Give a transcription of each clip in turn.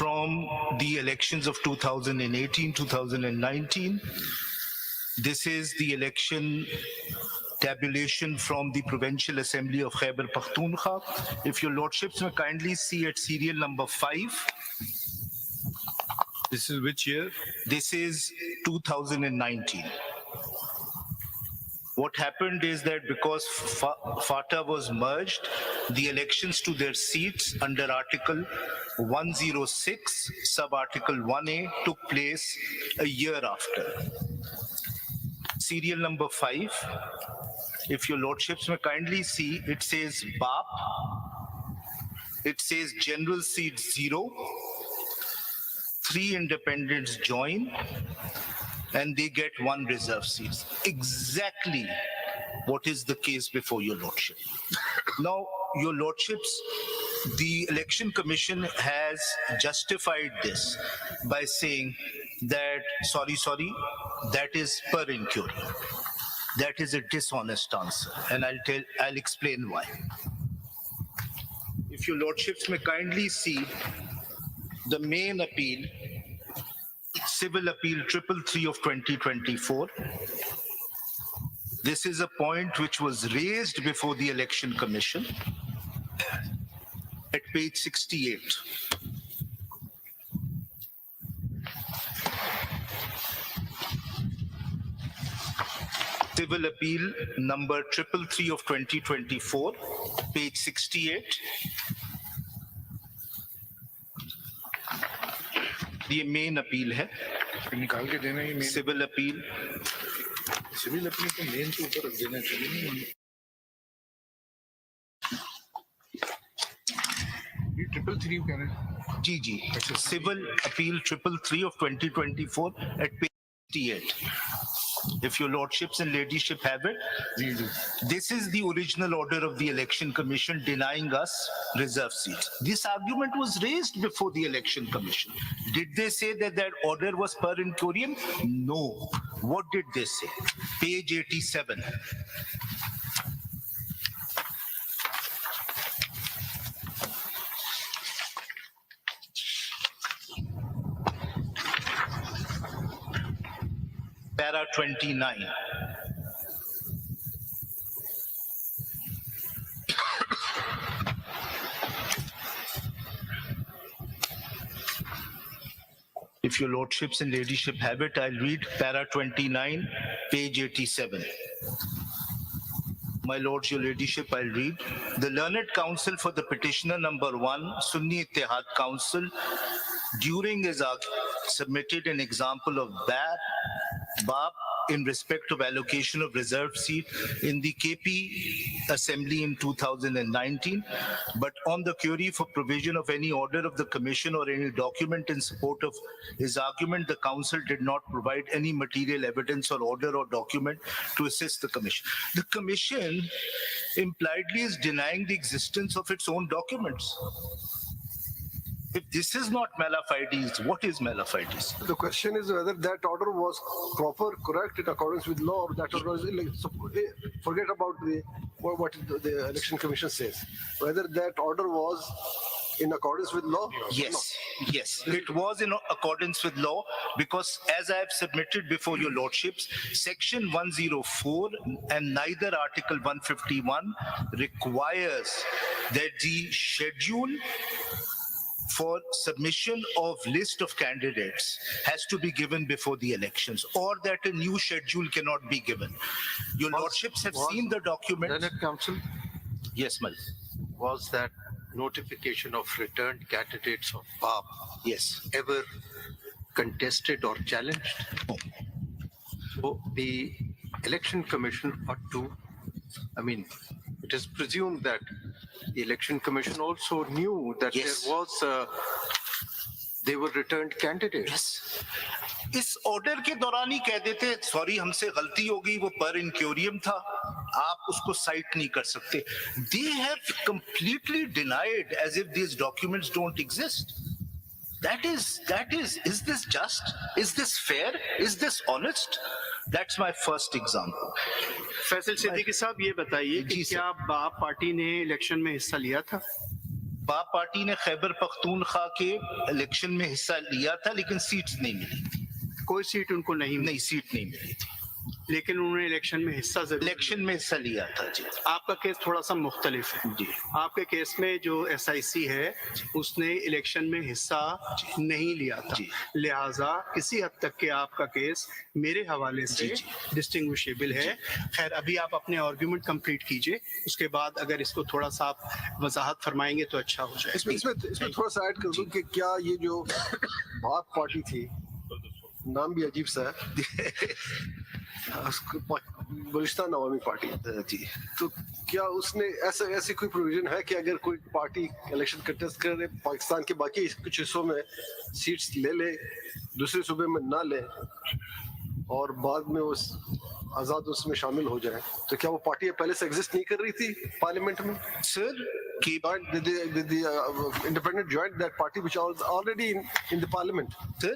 from the elections of 2018, 2019. This is the election tabulation from the Provincial Assembly of Khyber Pakhtunkhwa. If your lordships may kindly see at serial number 5. This is which year? This is 2019. What happened is that because FATA was merged, the elections to their seats under Article 106, sub-Article 1A took place a year after. Serial number 5, if your lordships may kindly see, it says BAP, it says general seat 0, 3 independents join, and they get 1 reserve seat. Exactly what is the case before your lordship. Now, your lordships, the Election Commission has justified this by saying that, sorry, that is per inquiry. That is a dishonest answer, and I'll explain why. If your lordships may kindly see the main appeal, Civil Appeal 333 of 2024. This is a point which was raised before the Election Commission at page 68. Civil Appeal number 333 of 2024, page 68. ये main appeal है, निकाल के देना ही main civil appeal तो main के ऊपर रख देना चाहिए। ये 333 कह रहे हैं? जी civil appeal 333 of 2024 at page 68. If your lordships and ladyships have it, this is the original order of the Election Commission denying us reserve seats. This argument was raised before the Election Commission. Did they say that that order was per incurium? No. What did they say? Page 87. Para 29. If your lordships and ladyship have it, I'll read para 29, page 87. My lords, your ladyship, I'll read. The learned counsel for the petitioner number 1, Sunni Ittihad Council, during his submitted an example of BAP in respect of allocation of reserved seat in the KP Assembly in 2019, but on the query for provision of any order of the Commission or any document in support of his argument, the Council did not provide any material evidence or order or document to assist the Commission. The Commission impliedly is denying the existence of its own documents. If this is not mala fides, what is mala fides? The question is whether that order was proper, correct, in accordance with law, or that order was forget about what the Election Commission says. Whether that order was in accordance with law? Yes, yes, it was in accordance with law, because as I have submitted before your lordships, section 104 and neither article 151 requires that the schedule for submission of list of candidates has to be given before the elections, or that a new schedule cannot be given. Your lordships have seen the document. Learned Counsel? Yes, Mal. Was that notification of returned candidates of BAP Yes. ever contested or challenged? No. So the Election Commission ought to, it is presumed that the Election Commission also knew that Yes. there was, they were returned candidates. Yes. इस order के दौरान ही कह देते sorry हमसे गलती हो गई, वो पर इनक्यूरियम था, आप उसको साइट नहीं कर सकते. They have completely denied as if these documents don't exist. That is, is this just? Is this fair? Is this honest? That's my first example. Faisal Siddiqui साहब ये बताइए कि क्या बाप पार्टी ने इलेक्शन में हिस्सा लिया था? बाप पार्टी ने खैबर पख्तूनख्वा के इलेक्शन में हिस्सा लिया था लेकिन सीट्स नहीं मिली, कोई सीट उनको नहीं मिली, नहीं सीट नहीं मिली थी, लेकिन उन्होंने इलेक्शन में हिस्सा जरूर इलेक्शन में हिस्सा लिया था जी। आपका केस थोड़ा सा मुख्तलिफ है जी। आपके केस में जो SIC है उसने इलेक्शन में हिस्सा नहीं लिया था, जी। लिहाजा किसी हद तक के आपका केस मेरे हवाले से जी, डिस्टिंग्विशेबल है। खैर अभी आप अपने आर्गुमेंट कंप्लीट कीजिए, उसके बाद अगर इसको थोड़ा सा आप वजाहत फरमाएंगे तो अच्छा हो जाए। इसमें थोड़ा सा ऐड कर दूं कि क्या ये जो बाप पार्टी थी, नाम भी अजीब सा है, बलिस्तान अवामी पार्टी जी। तो क्या उसने ऐसी कोई प्रोविजन है कि अगर कोई पार्टी इलेक्शन कंटेस्ट करे पाकिस्तान के बाकी कुछ हिस्सों में सीट्स ले दूसरे सूबे में ना ले और बाद में उस आजाद उसमें शामिल हो जाए, तो क्या वो पार्टी पहले से एग्जिस्ट नहीं कर रही थी पार्लियामेंट में? सर की independent joined that party which was already in the parliament. Sir,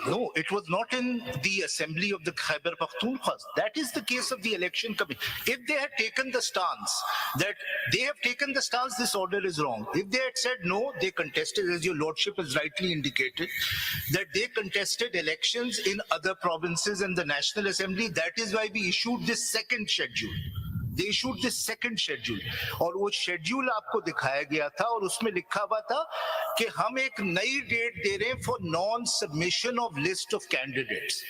no, it was not in the assembly of the Khyber Pakhtunkhwa. That is the case of the election commission. If they had taken the stance that they have taken the stance, this order is wrong. If they had said no, they contested, as your lordship has rightly indicated, that they contested elections in other provinces and the National Assembly. That is why we issued this second schedule. They issued this second schedule और वो schedule आपको दिखाया गया था और उसमें लिखा हुआ था कि हम एक नई डेट दे रहे हैं for non submission of list of candidates.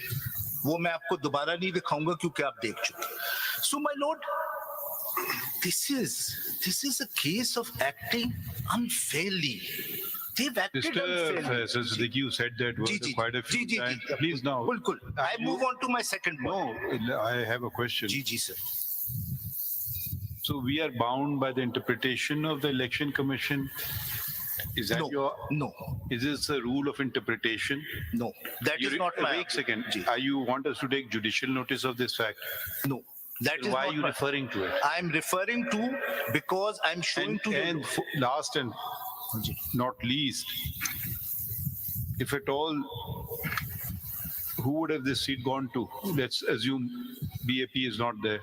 वो मैं आपको दोबारा नहीं दिखाऊंगा क्योंकि आप देख चुके। So my Lord, this is a case of acting unfairly. They've acted unfairly. Mr. Siddiqui, you said that word quite a few times. Please now. बिल्कुल। I move on to my second point. No, I have a question. जी sir. So we are bound by the interpretation of the Election Commission. Is that No. Is this a rule of interpretation? No, that is not my. Wait a second. Ji. Are you want us to take judicial notice of this fact? No, that is Why not are you my- referring to it? I'm referring to because I'm showing to And you. last and not least, if at all, who would have this seat gone to? Let's assume BAP is not there.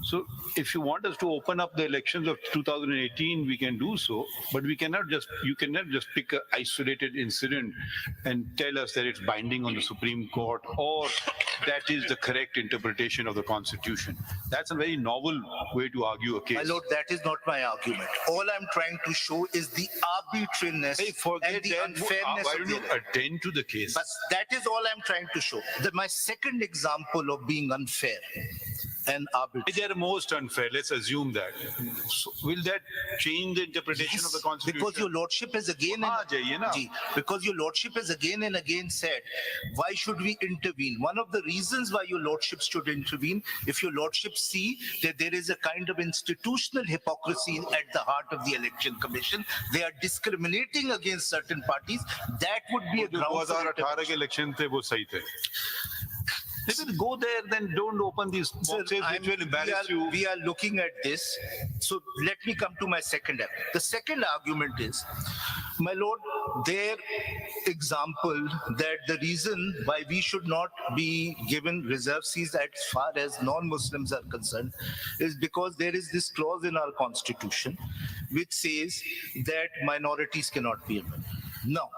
So if you want us to open up the elections of 2018, we can do so, but you cannot just pick an isolated incident and tell us that it's binding on the Supreme Court or that is the correct interpretation of the Constitution. That's a very novel way to argue a case. My lord, that is not my argument. All I'm trying to show is the arbitrariness Hey, forget and the that. unfairness Why of don't the you election. attend to the case? But that is all I'm trying to show. My second example of being unfair and arbitrary. They're most unfair. Let's assume that. So will that change the interpretation of the Yes, Constitution? because your lordship has again हाँ, जाइए ना। जी, because your lordship has again and again said, why should we intervene? One of the reasons why your lordship should intervene, if your lordship see that there is a kind of institutional hypocrisy at the heart of the election commission, they are discriminating against certain parties, that would be a जो ground for 2018 के election थे वो सही थे. Then go there, then don't open these boxes which will embarrass you. We are looking at this. So let me come to my second argument. The second argument is, my lord, their example that the reason why we should not be given reserve seats as far as non-Muslims are concerned is because there is this clause in our constitution which says that minorities cannot be amended. Now,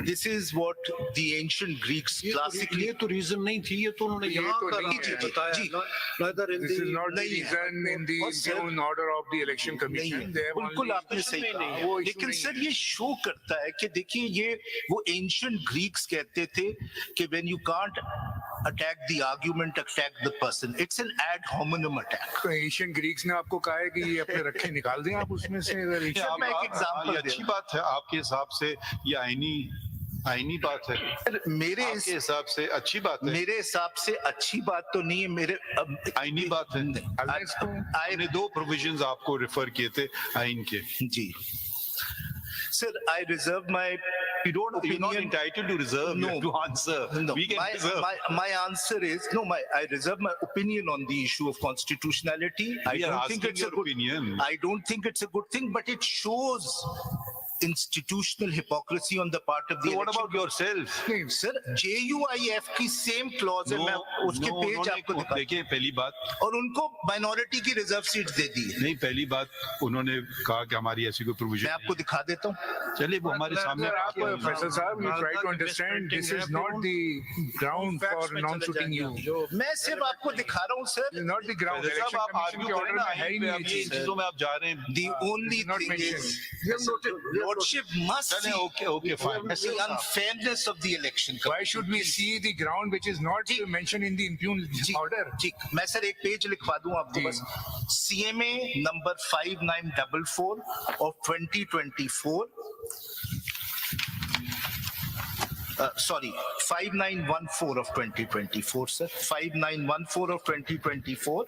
this is what the ancient Greeks classically. ये तो reason नहीं थी, ये तो उन्होंने ये यहाँ तो का नहीं है। बताया जी। ना, neither in This is the not the नहीं है। reason in the और sir- given order of the election नहीं commission. है, They have बिल्कुल only- आपने सही नहीं है, कहा। वो issue लेकिन नहीं सर है। ये शो करता है कि देखिए ये वो एंशियंट ग्रीक्स कहते थे कि when you can't attack the argument, attack the person. It's an ad hominem attack. तो एशियन ग्रीक्स ने आपको कहा है कि ये अपने रखे निकाल दें आप उसमें से अगर ये सर, मैं एक example ये दे अच्छी रहा बात है आपके हिसाब से, ये आईनी बात है मेरे आपके हिसाब से अच्छी बात है, मेरे हिसाब से अच्छी बात तो नहीं है मेरे आईनी बात है. डालना इसको मैंने दो प्रोविजंस आपको रेफर किए थे आइन के. जी sir I reserve my You're not opinion. entitled to reserve. You No. have to answer. No, We can reserve. my answer is no. I reserve my opinion on the issue of constitutionality. I We are don't think asking it's a your good opinion. I don't think it's a good thing, but it shows institutional hypocrisy on the part of the So what election. about yourself? Sir, JUIF की same clause है, मैं उसके page आपको दिखा, देखिए पहली बात और उनको माइनॉरिटी की रिजर्व सीट दे दी है। नहीं, पहली बात उन्होंने कहा कि हमारी ऐसी कोई प्रोविजन मैं आपको दिखा देता हूँ। चलिए वो हमारे सामने Sir, आप फैसल साहब, you try to understand this is not the ground for non-suiting you. मैं सिर्फ आपको दिखा रहा हूँ sir. This is not the ground. पहले साहब Election आप Commission आर्ग्यू के करें order ना, में है ही नहीं अब ये ये इन चीज़। चीजों में आप जा रहे हैं। The only not thing mentioned. is, We have noted. We have Lordship must चलें, see okay, okay, fine. the unfairness of the election. Why should we see the ground which is not mentioned in the impugned order? ठीक, मैं sir एक page लिखवा दूं आपको जी। बस। CMA number 5944 of 2024, sorry, 5914 of 2024, sir, 5914 of 2024।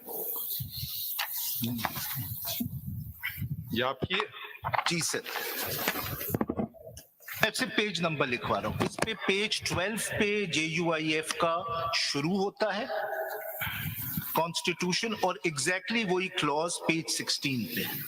ये आपकी जी sir, मैं सिर्फ पेज नंबर लिखवा रहा हूँ। इस पे पेज 12 पे JUIF का शुरू होता है कॉन्स्टिट्यूशन, और एग्जैक्टली वही क्लॉज पेज 16 पे है।